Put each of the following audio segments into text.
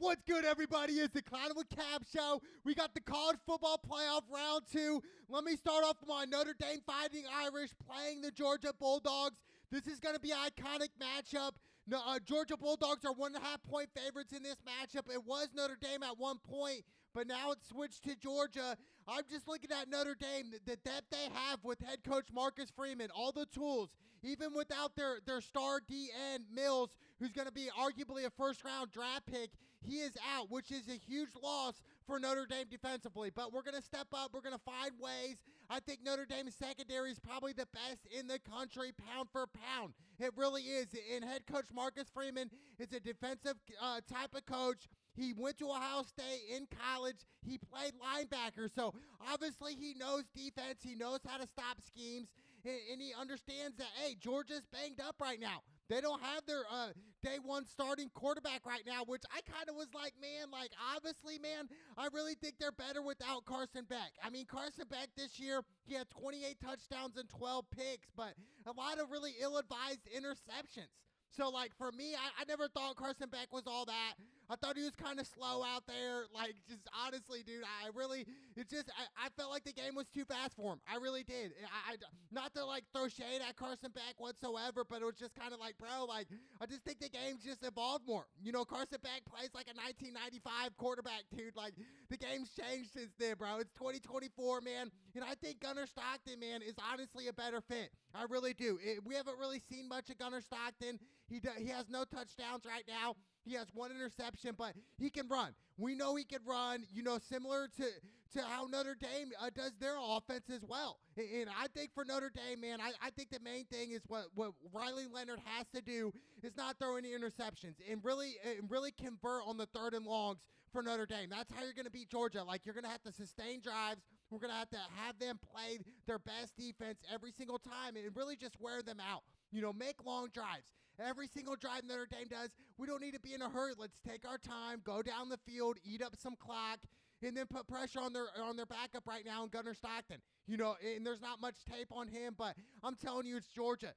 What's good, everybody? It's the Clown with Cab Show. We got the college football playoff round 2. Let me start off with my Notre Dame Fighting Irish playing the Georgia Bulldogs. This is going to be an iconic matchup. Georgia Bulldogs are 1.5-point favorites in this matchup. It was Notre Dame at one point, but now it's switched to Georgia. I'm just looking at Notre Dame, the depth they have with head coach Marcus Freeman, all the tools, even without their star DN Mills, who's going to be arguably a first-round draft pick. He is out, which is a huge loss for Notre Dame defensively. But we're going to step up. We're going to find ways. I think Notre Dame's secondary is probably the best in the country, pound for pound. It really is. And head coach Marcus Freeman is a defensive type of coach. He went to Ohio State in college. He played linebacker, so obviously he knows defense. He knows how to stop schemes, and he understands that, hey, Georgia's banged up right now. They don't have their day one starting quarterback right now, which I kind of was like, man, obviously, man, I really think they're better without Carson Beck. I mean, Carson Beck this year, he had 28 touchdowns and 12 picks, but a lot of really ill-advised interceptions. So, for me, I never thought Carson Beck was all that. I thought he was kind of slow out there. Just honestly, dude, I felt like the game was too fast for him. I really did. Not to, throw shade at Carson Beck whatsoever, but it was just kind of bro, I just think the game just evolved more. You know, Carson Beck plays like a 1995 quarterback, dude. The game's changed since then, bro. It's 2024, man. And I think Gunnar Stockton, man, is honestly a better fit. I really do. We haven't really seen much of Gunnar Stockton. He has no touchdowns right now. He has one interception, but he can run. We know he can run, similar to how Notre Dame does their offense as well. And I think for Notre Dame, man, I think the main thing is what Riley Leonard has to do is not throw any interceptions and really convert on the third and longs for Notre Dame. That's how you're going to beat Georgia. You're going to have to sustain drives. We're going to have them play their best defense every single time and really just wear them out. Make long drives. Every single drive Notre Dame does, we don't need to be in a hurry. Let's take our time, go down the field, eat up some clock, and then put pressure on their backup right now in Gunnar Stockton. And there's not much tape on him, but I'm telling you, it's Georgia.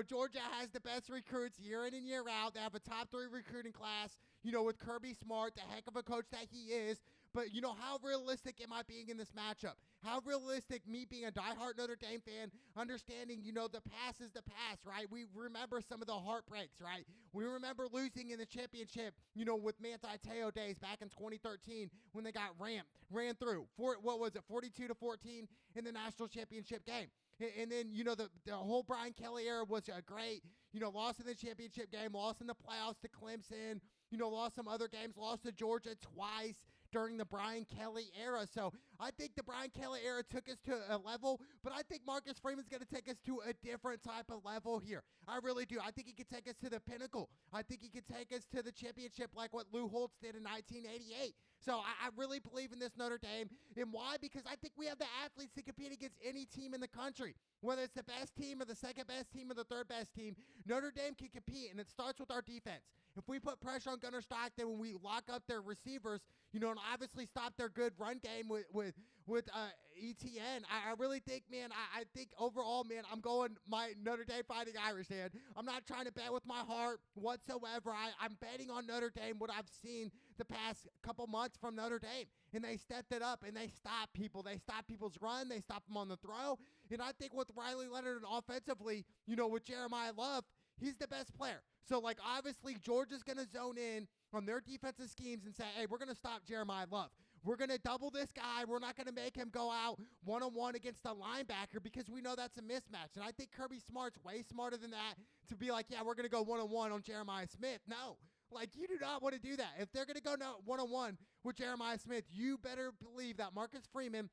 Georgia has the best recruits year in and year out. They have a top 3 recruiting class, with Kirby Smart, the heck of a coach that he is. But, how realistic am I being in this matchup? How realistic, me being a diehard Notre Dame fan, understanding, the past is the past, right? We remember some of the heartbreaks, right? We remember losing in the championship, with Manti Te'o days back in 2013 when they got ran through. 42-14 in the national championship game. And then, the whole Brian Kelly era was great. Lost in the championship game, lost in the playoffs to Clemson, lost some other games, lost to Georgia twice during the Brian Kelly era. So I think the Brian Kelly era took us to a level, but I think Marcus Freeman's going to take us to a different type of level here. I really do. I think he could take us to the pinnacle. I think he could take us to the championship like what Lou Holtz did in 1988. So I really believe in this Notre Dame. And why? Because I think we have the athletes to compete against any team in the country. Whether it's the best team or the second best team or the third best team, Notre Dame can compete, and it starts with our defense. If we put pressure on Gunnar Stockton when we lock up their receivers, and obviously stop their good run game with ETN, I really think, man, I think overall, man, I'm going my Notre Dame Fighting Irish, man. I'm not trying to bet with my heart whatsoever. I'm betting on Notre Dame, what I've seen the past couple months from Notre Dame. And they stepped it up, and they stopped people. They stopped people's run. They stopped them on the throw. And I think with Riley Leonard and offensively, with Jeremiah Love, he's the best player. So, obviously, Georgia's going to zone in on their defensive schemes and say, hey, we're going to stop Jeremiah Love. We're going to double this guy. We're not going to make him go out one-on-one against a linebacker because we know that's a mismatch. And I think Kirby Smart's way smarter than that to be like, yeah, we're going to go one-on-one on Jeremiah Smith. No. You do not want to do that. If they're going to go one-on-one with Jeremiah Smith, you better believe that Marcus Freeman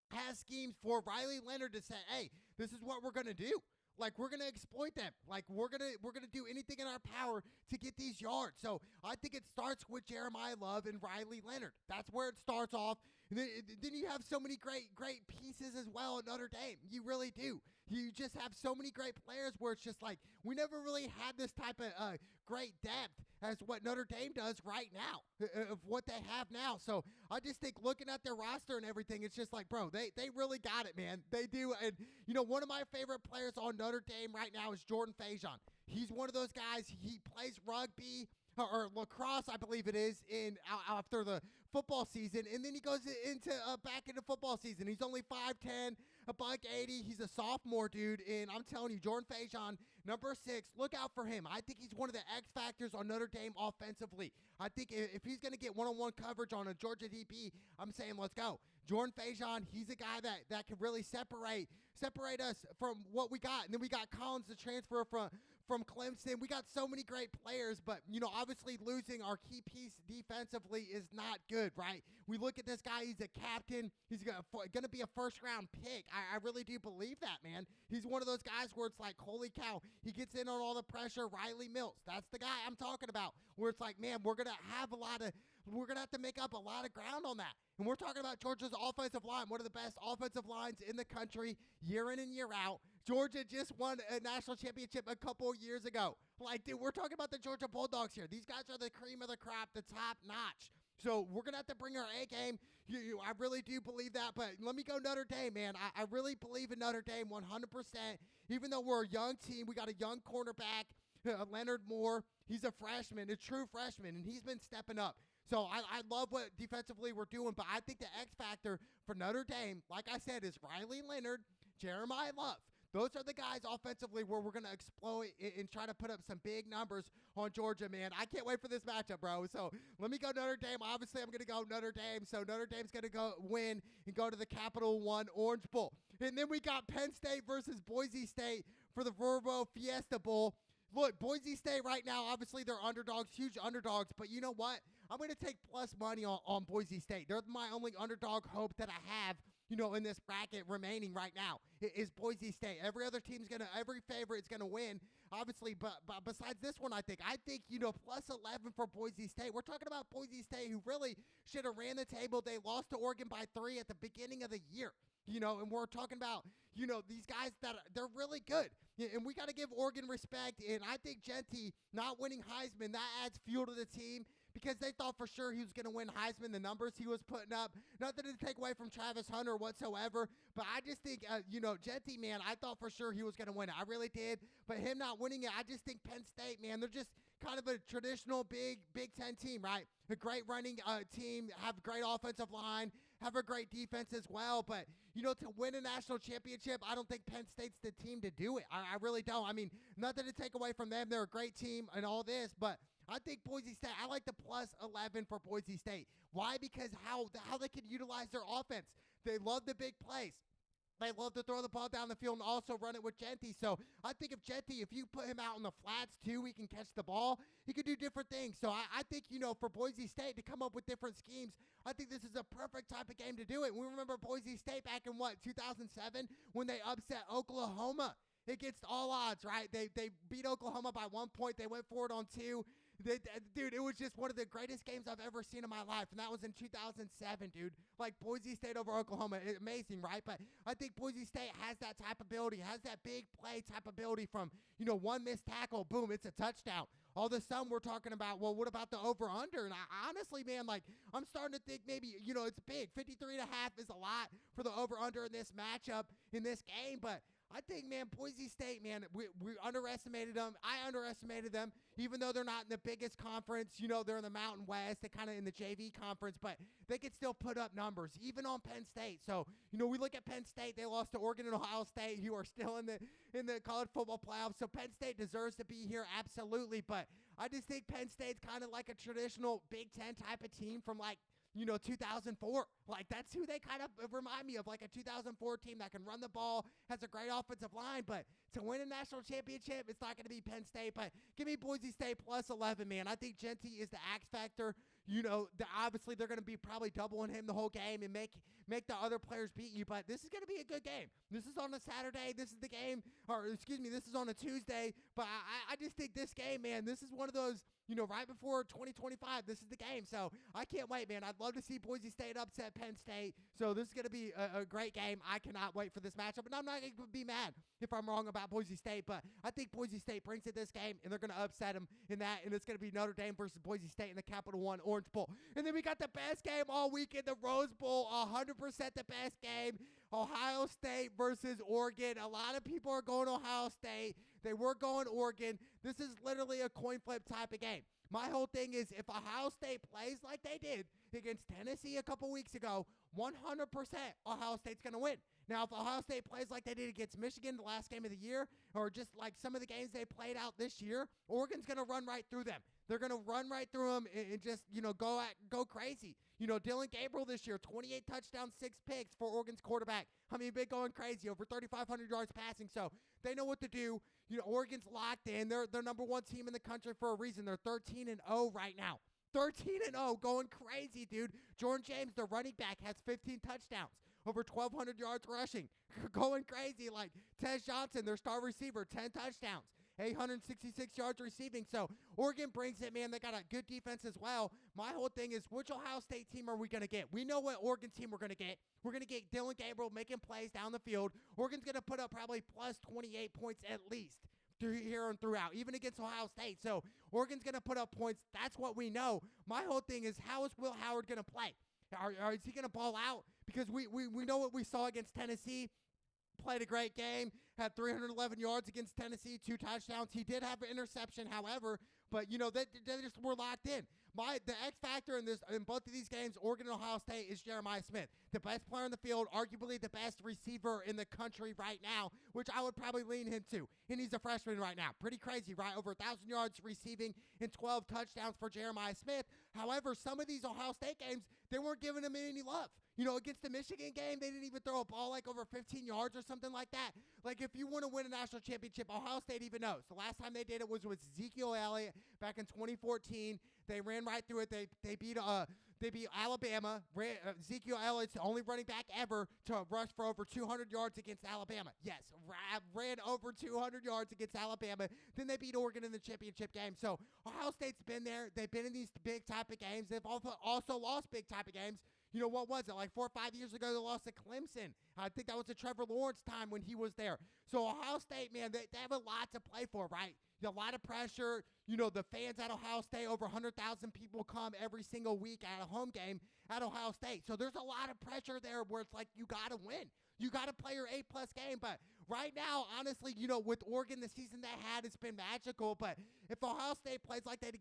has schemes for Riley Leonard to say, hey, this is what we're going to do. We're going to exploit them. We're going to do anything in our power to get these yards. So I think it starts with Jeremiah Love and Riley Leonard. That's where it starts off. And then you have so many great pieces as well at Notre Dame. You really do. You just have so many great players where it's just we never really had this type of great depth as what Notre Dame does right now, of what they have now. So I just think looking at their roster and everything, it's just bro, they really got it, man. They do. And, one of my favorite players on Notre Dame right now is Jordan Faison. He's one of those guys. He plays rugby. or lacrosse, I believe it is, after the football season, and then he goes into back into football season. He's only 5'10", a buck 80. He's a sophomore, dude, and I'm telling you, Jordan Faison, number 6, look out for him. I think he's one of the X factors on Notre Dame offensively. I think if he's going to get one-on-one coverage on a Georgia DB, I'm saying let's go. Jordan Faison, he's a guy that can really separate us from what we got. And then we got Collins, the transfer from Clemson. We got so many great players, but, obviously losing our key piece defensively is not good, right? We look at this guy, he's a captain. He's going to be a first-round pick. I really do believe that, man. He's one of those guys where it's like, holy cow, he gets in on all the pressure. Riley Mills, that's the guy I'm talking about, where it's like, man, we're going to have to make up a lot of ground on that. And we're talking about Georgia's offensive line, one of the best offensive lines in the country, year in and year out. Georgia just won a national championship a couple years ago. Like, dude, we're talking about the Georgia Bulldogs here. These guys are the cream of the crop, the top notch. So we're going to have to bring our A game. I really do believe that. But let me go Notre Dame, man. I really believe in Notre Dame 100%. Even though we're a young team, we got a young cornerback, Leonard Moore. He's a freshman, a true freshman, and he's been stepping up. So I love what defensively we're doing, but I think the X factor for Notre Dame, like I said, is Riley Leonard, Jeremiah Love. Those are the guys offensively where we're going to exploit and try to put up some big numbers on Georgia, man. I can't wait for this matchup, bro. So let me go Notre Dame. Obviously, I'm going to go Notre Dame. So Notre Dame's going to go win and go to the Capital One Orange Bowl. And then we got Penn State versus Boise State for the Verbo Fiesta Bowl. Look, Boise State right now, obviously they're underdogs, huge underdogs, but you know what? I'm going to take plus money on Boise State. They're my only underdog hope that I have, in this bracket remaining right now is Boise State. Every other every favorite's going to win, obviously, but besides this one, I think, plus 11 for Boise State. We're talking about Boise State, who really should have ran the table. They lost to Oregon by 3 at the beginning of the year. And we're talking about, these guys they're really good. And we got to give Oregon respect. And I think Genty not winning Heisman, that adds fuel to the team because they thought for sure he was going to win Heisman, the numbers he was putting up. Nothing to take away from Travis Hunter whatsoever. But I just think, Genty, man, I thought for sure he was going to win it. I really did. But him not winning it, I just think Penn State, man, they're just kind of a traditional Big Ten team, right? A great running team, have a great offensive line, have a great defense as well. But, to win a national championship, I don't think Penn State's the team to do it. I really don't. I mean, nothing to take away from them. They're a great team and all this, but I think Boise State, I like the plus 11 for Boise State. Why? Because how they can utilize their offense. They love the big plays. They love to throw the ball down the field and also run it with Genty. So I think if you put him out in the flats too, he can catch the ball. He can do different things. So I think, for Boise State to come up with different schemes, I think this is a perfect type of game to do it. We remember Boise State back in 2007 when they upset Oklahoma against all odds, right? They beat Oklahoma by 1 point. They went forward on 2. Dude, it was just one of the greatest games I've ever seen in my life, and that was in 2007, dude. Like, Boise State over Oklahoma, amazing, right? But I think Boise State has that type of ability, has that big play type ability from, one missed tackle, boom, it's a touchdown. All of a sudden, we're talking about, well, what about the over-under? And I honestly, man, I'm starting to think maybe, it's big. 53.5 is a lot for the over-under in this matchup, in this game, but I think, man, Boise State, man, we underestimated them. I underestimated them, even though they're not in the biggest conference. They're in the Mountain West. They're kind of in the JV conference, but they could still put up numbers, even on Penn State. So, we look at Penn State. They lost to Oregon and Ohio State, who are still in the college football playoffs. So Penn State deserves to be here, absolutely. But I just think Penn State's kind of like a traditional Big Ten type of team from 2004. That's who they kind of remind me of, like a 2004 team that can run the ball, has a great offensive line, but to win a national championship, it's not going to be Penn State. But give me Boise State plus 11, man. I think Genty is the X factor. Obviously they're going to be probably doubling him the whole game and make the other players beat you, but this is going to be a good game. This is on a Saturday. This is the game, this is on a Tuesday, but I just think this game, man, this is one of those, right before 2025, this is the game. So I can't wait, man. I'd love to see Boise State upset Penn State. So this is going to be a great game. I cannot wait for this matchup, and I'm not going to be mad if I'm wrong about Boise State, but I think Boise State brings it this game, and they're going to upset them in that, and it's going to be Notre Dame versus Boise State in the Capital One Orange Bowl. And then we got the best game all weekend, the Rose Bowl, 100% the best game. Ohio State versus Oregon. A lot of people are going Ohio State. They were going Oregon. This is literally a coin flip type of game. My whole thing is if Ohio State plays like they did against Tennessee a couple weeks ago, 100% Ohio State's going to win. Now, if Ohio State plays like they did against Michigan the last game of the year, or just like some of the games they played out this year, Oregon's going to run right through them. They're going to run right through them and just, go crazy. Dylan Gabriel this year, 28 touchdowns, 6 picks for Oregon's quarterback. I mean, been going crazy, over 3,500 yards passing. So they know what to do. Oregon's locked in. They're number one team in the country for a reason. They're 13-0 right now. 13-0, going crazy, dude. Jordan James, the running back, has 15 touchdowns, over 1,200 yards rushing. Going crazy. Like Tez Johnson, their star receiver, 10 touchdowns. 866 yards receiving. So Oregon brings it, man. They got a good defense as well. My whole thing is, which Ohio State team are we going to get? We know what Oregon team we're going to get. We're going to get Dylan Gabriel making plays down the field. Oregon's going to put up probably plus 28 points at least here and throughout, even against Ohio State. So Oregon's going to put up points. That's what we know. My whole thing is, how is Will Howard going to play? Is he going to ball out? Because we know what we saw against Tennessee. Played a great game, had 311 yards against Tennessee, 2 touchdowns. He did have an interception, however, but, they just were locked in. The X factor in both of these games, Oregon and Ohio State, is Jeremiah Smith, the best player in the field, arguably the best receiver in the country right now, which I would probably lean him to. And he's a freshman right now. Pretty crazy, right? Over 1,000 yards receiving and 12 touchdowns for Jeremiah Smith. However, some of these Ohio State games, they weren't giving him any love. Against the Michigan game, they didn't even throw a ball like over 15 yards or something like that. Like, if you want to win a national championship, Ohio State even knows. The last time they did it was with Ezekiel Elliott back in 2014. They ran right through it. They beat Alabama. Ezekiel Elliott's the only running back ever to rush for over 200 yards against Alabama. Yes, ran over 200 yards against Alabama. Then they beat Oregon in the championship game. So Ohio State's been there. They've been in these big type of games. They've also lost big type of games. What was it? Like 4 or 5 years ago, they lost to Clemson. I think that was the Trevor Lawrence time when he was there. So Ohio State, man, they have a lot to play for, right? A lot of pressure. The fans at Ohio State, over 100,000 people come every single week at a home game at Ohio State. So there's a lot of pressure there where it's like, you got to win. You got to play your A-plus game. But right now, honestly, with Oregon, the season they had, it's been magical. But if Ohio State plays like they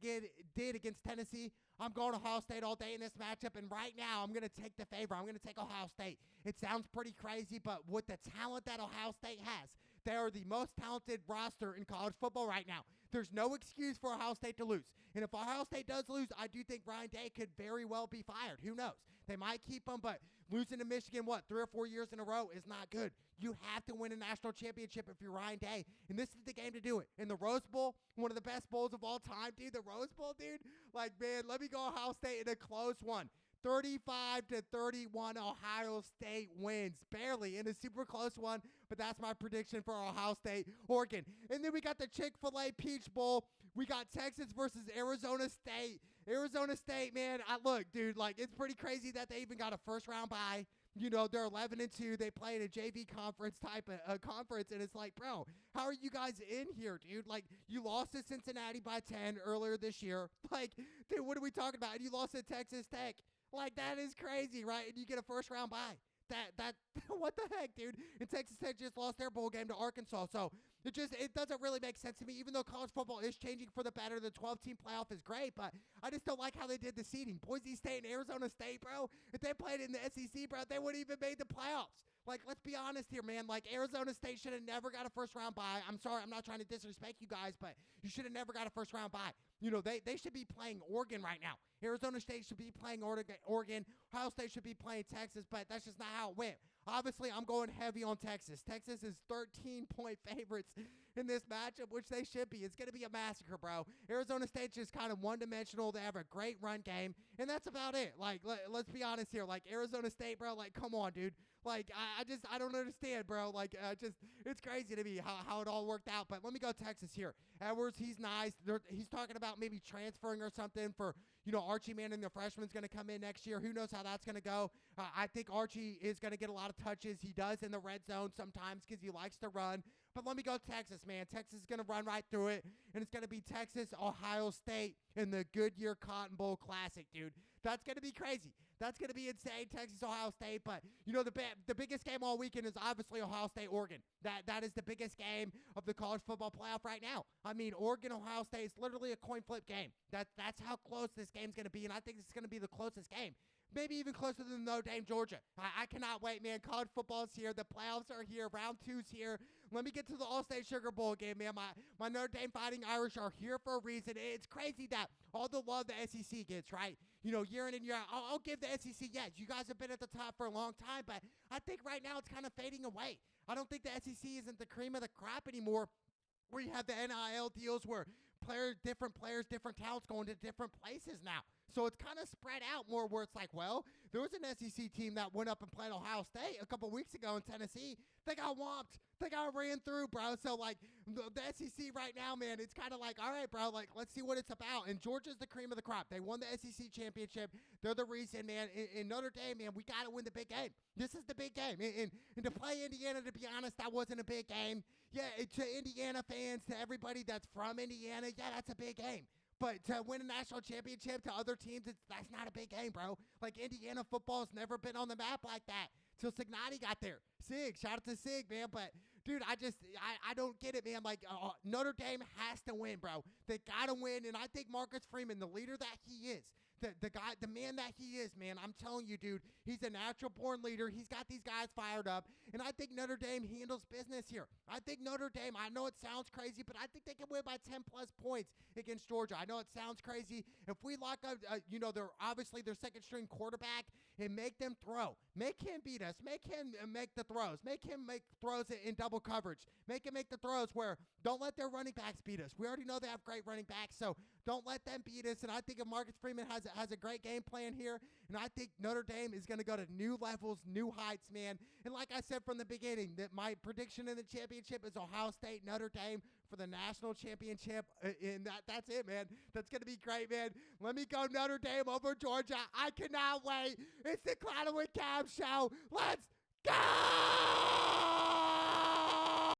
did against Tennessee, I'm going Ohio State all day in this matchup. And right now, I'm going to take the favor. I'm going to take Ohio State. It sounds pretty crazy, but with the talent that Ohio State has, they are the most talented roster in college football right now. There's no excuse for Ohio State to lose. And if Ohio State does lose, I do think Ryan Day could very well be fired. Who knows? They might keep him, but losing to Michigan, 3 or 4 years in a row is not good. You have to win a national championship if you're Ryan Day. And this is the game to do it. In the Rose Bowl, one of the best bowls of all time, dude. The Rose Bowl, dude. Like, man, let me go Ohio State in a close one. 35-31, Ohio State wins. Barely in a super close one, but that's my prediction for Ohio State, Oregon. And then we got the Chick-fil-A Peach Bowl. We got Texas versus Arizona State. Arizona State, man, look, dude, like, it's pretty crazy that they even got a first-round bye. They're 11-2. They play in a JV conference type of conference, and it's like, bro, how are you guys in here, dude? Like, you lost to Cincinnati by 10 earlier this year. Like, dude, what are we talking about? And you lost to Texas Tech. Like, that is crazy, right? And you get a first-round bye. That what the heck, dude? And Texas Tech just lost their bowl game to Arkansas. So it doesn't really make sense to me, even though college football is changing for the better. The 12-team playoff is great, but I just don't like how they did the seeding. Boise State and Arizona State, bro, if they played in the SEC, bro, they wouldn't even made the playoffs. Like, let's be honest here, man. Like, Arizona State should have never got a first-round bye. I'm sorry, I'm not trying to disrespect you guys, but you should have never got a first-round bye. They should be playing Oregon right now. Arizona State should be playing Oregon. Ohio State should be playing Texas, but that's just not how it went. Obviously, I'm going heavy on Texas. Texas is 13-point favorites in this matchup, which they should be. It's going to be a massacre, bro. Arizona State's just kind of one-dimensional. They have a great run game, and that's about it. Like, let's be honest here. Like, Arizona State, bro, like, come on, dude. Like, I don't understand, bro. Like, it's crazy to me how it all worked out. But let me go Texas here. Edwards, he's nice. He's talking about maybe transferring or something for, Archie Manning, the freshman's going to come in next year. Who knows how that's going to go? I think Archie is going to get a lot of touches. He does in the red zone sometimes because he likes to run. But let me go Texas, man. Texas is going to run right through it, and it's going to be Texas, Ohio State in the Goodyear Cotton Bowl Classic, dude. That's going to be crazy. That's going to be insane, Texas, Ohio State. But, you know, the biggest game all weekend is obviously Ohio State, Oregon. That is the biggest game of the college football playoff right now. I mean, Oregon, Ohio State is literally a coin flip game. That's how close this game's going to be, and I think it's going to be the closest game. Maybe even closer than Notre Dame, Georgia. I cannot wait, man. College football's here. The playoffs are here. Round 2's here. Let me get to the All-State Sugar Bowl game, man. My Notre Dame Fighting Irish are here for a reason. It's crazy that all the love the SEC gets, right? You know, year in and year out. I'll give the SEC, yes, you guys have been at the top for a long time, but I think right now it's kind of fading away. I don't think the SEC isn't the cream of the crop anymore, where you have the NIL deals where different players, different talents going to different places now. So it's kind of spread out more where it's like, well, there was an SEC team that went up and played Ohio State a couple weeks ago in Tennessee. They got whomped. They got ran through, bro. So, like, the SEC right now, man, it's kind of like, all right, bro, like, let's see what it's about. And Georgia's the cream of the crop. They won the SEC championship. They're the reason, man. In Notre Dame, man, we got to win the big game. This is the big game. And to play Indiana, to be honest, that wasn't a big game. Yeah, to Indiana fans, to everybody that's from Indiana, yeah, that's a big game. But to win a national championship to other teams, that's not a big game, bro. Like, Indiana football's never been on the map like that till Signotti got there. Sig, shout out to Sig, man. But, dude, I don't get it, man. Like, Notre Dame has to win, bro. They got to win, and I think Marcus Freeman, the leader that he is, the man that he is, man, I'm telling you, dude, he's a natural-born leader. He's got these guys fired up, and I think Notre Dame handles business here. I think Notre Dame, I know it sounds crazy, but I think they can win by 10-plus points against Georgia. I know it sounds crazy. If we lock up, obviously their second-string quarterback and make them throw, make him beat us, make him make the throws, make him make throws in double coverage, make him make the throws where don't let their running backs beat us. We already know they have great running backs, so don't let them beat us. And I think if Marcus Freeman has a great game plan here, and I think Notre Dame is going to go to new levels, new heights, man. And like I said from the beginning, that my prediction in the championship is Ohio State, Notre Dame for the national championship, and that's it, man. That's going to be great, man. Let me go Notre Dame over Georgia. I cannot wait. It's the Clouded with Cab show. Let's go!